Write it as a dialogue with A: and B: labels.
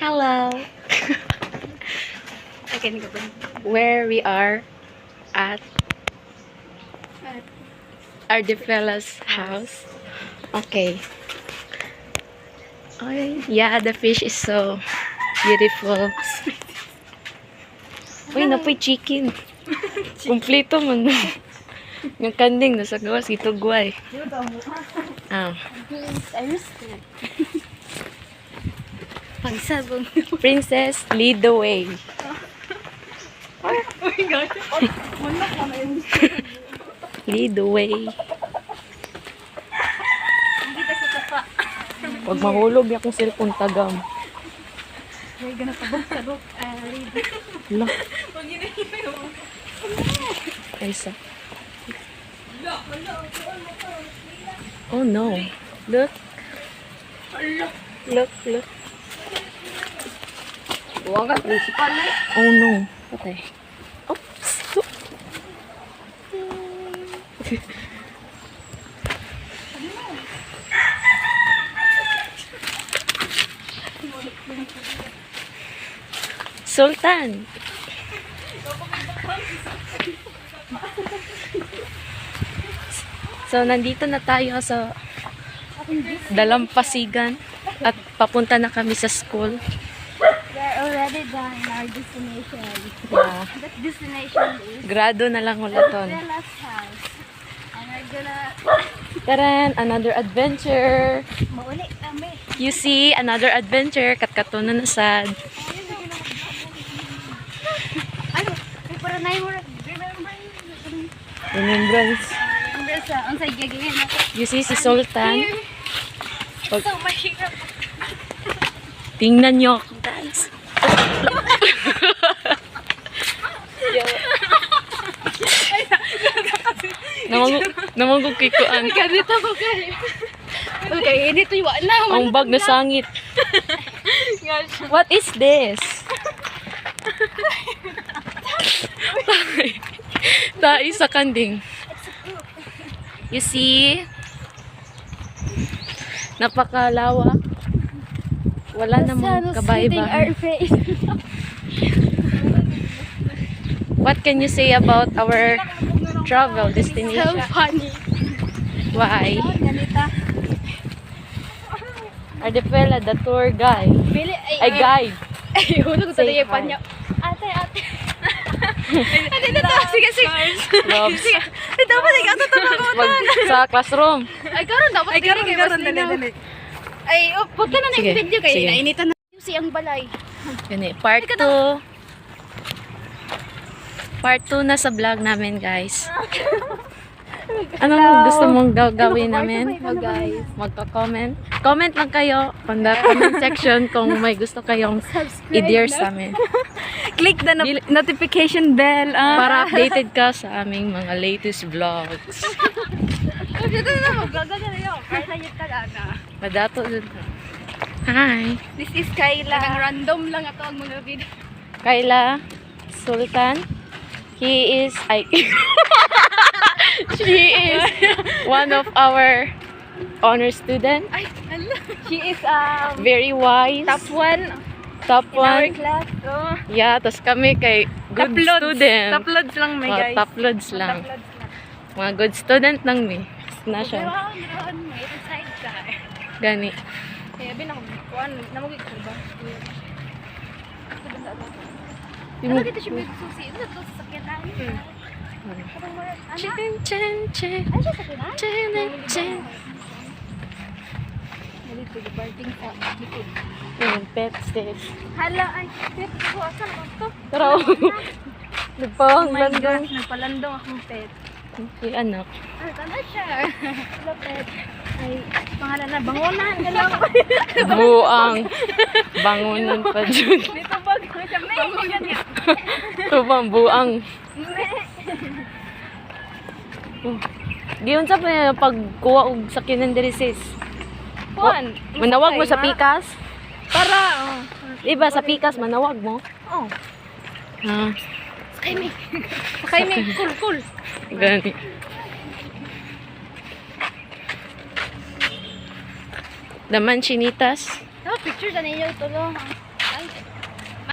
A: Hello. Where we are at Ardefella's house. Okay. Okay. Yeah, the fish is so beautiful. Uy, napoy chicken. Kumplito man. Yung kanding nasa gawas ito guay. Ah.
B: Pagsabong.
A: Princess, lead the way.
B: Oh my God.
A: Lead the way.
B: Kita sa tapa.
A: Huwag mahulog akong cellphone tagam.
B: May gana tabok-tabok.
A: Hala. Ay, isa. Oh no. Look. Look, look.
B: Huwag ka, principal na.
A: Oh no. Patay. Oops. Sultan. So, nandito na tayo sa Dalampasigan at papunta na kami sa school.
B: We're already done our destination.
A: Yeah.
B: That destination is
A: Grado na lang ulaton.
B: Bella's house. And we're gonna
A: Taran, another adventure.
B: mauli kami.
A: You see, another adventure. Katkato na nasad.
B: Ano? May para na yung
A: Remembrance.
B: remember sa unsay gagawin natin.
A: You see si Sultan. Pag
B: So mahirap.
A: tingnan nyo ako, guys. Namangog kikuan.
B: Ganito ko kayo. Okay, ini tuyo na.
A: Ang bag na sangit. What is this? Tayo sa kanding. You see? Napakalawak. Wala namang kabaybahan.
B: Our face.
A: What can you say about our travel
B: So
A: destination?
B: funny.
A: Why?
B: Ganita.
A: Ardefela, the tour guide.
B: Bili
A: Ay, guide.
B: Ay, hulog ko
A: Say
B: tayo
A: hi.
B: pa niya. Ate. Ate, dito. Sige.
A: Loves.
B: Dito pa, sige. Ito to.
A: Mag sa classroom.
B: Ay, karon dapat. Ay, karon. Dali. Ay, huwag ka na
A: Sige,
B: ng video kayo.
A: sige.
B: Nainitan na. Si ang balay.
A: Gani, part 2. Part 2 na sa vlog namin, guys. Anong gusto mong gawin namin?
B: Oh, guys.
A: Magka-comment. Comment lang kayo on the comment section kung may gusto kayong i-dear sa amin.
B: Click the notification bell.
A: Para updated ka sa aming mga latest vlogs.
B: Dito na magagaga na yun. Kahit hayit talaga.
A: Madato dun. Hi.
B: This is Kayla. Random lang ito ang mga video.
A: Kayla Sultan. He is she is one of our honor student.
B: Ay, ala. She is
A: Very wise.
B: top 1
A: Top
B: in our
A: one.
B: class. Oh.
A: Yeah, tas kami kay good student.
B: Top loads lang may guys.
A: Top loads lang.
B: Top loads lang.
A: Mga good student lang mi. Na siya.
B: Meron, may side car.
A: Gani.
B: Kaya kuan, namugig ko ba?
A: Yung
B: Ano kita siya may susi? Ito sa sakyan namin.
A: Chen, chen, chen.
B: Ay, siya sakyan namin?
A: Chen, chen.
B: Dito, the parking sa likod.
A: Yung pet stage.
B: Hala, ay, pet ko. Asan ako to?
A: Pero, nagpawang
B: My
A: landong.
B: gosh, nagpalandong akong pet.
A: Yung anak.
B: Ay, tanda siya. Hello, pet. Ay, pangalan na, bangunan. Galaw.
A: Buang. Bangunan pa dyan.
B: Dito bag ko siya. May, yan nga.
A: Tubang buang. Giyon sa pagkuha og sakyanan diri sis.
B: Kuan.
A: Manawag mo sa pikas?
B: Para, oh.
A: Diba sa pikas manawag mo?
B: Oh.
A: Ha.
B: Sakay me. Sakay me. Cool.
A: Gani. Daman chinitas.
B: Oh, picture na ninyo ito, no?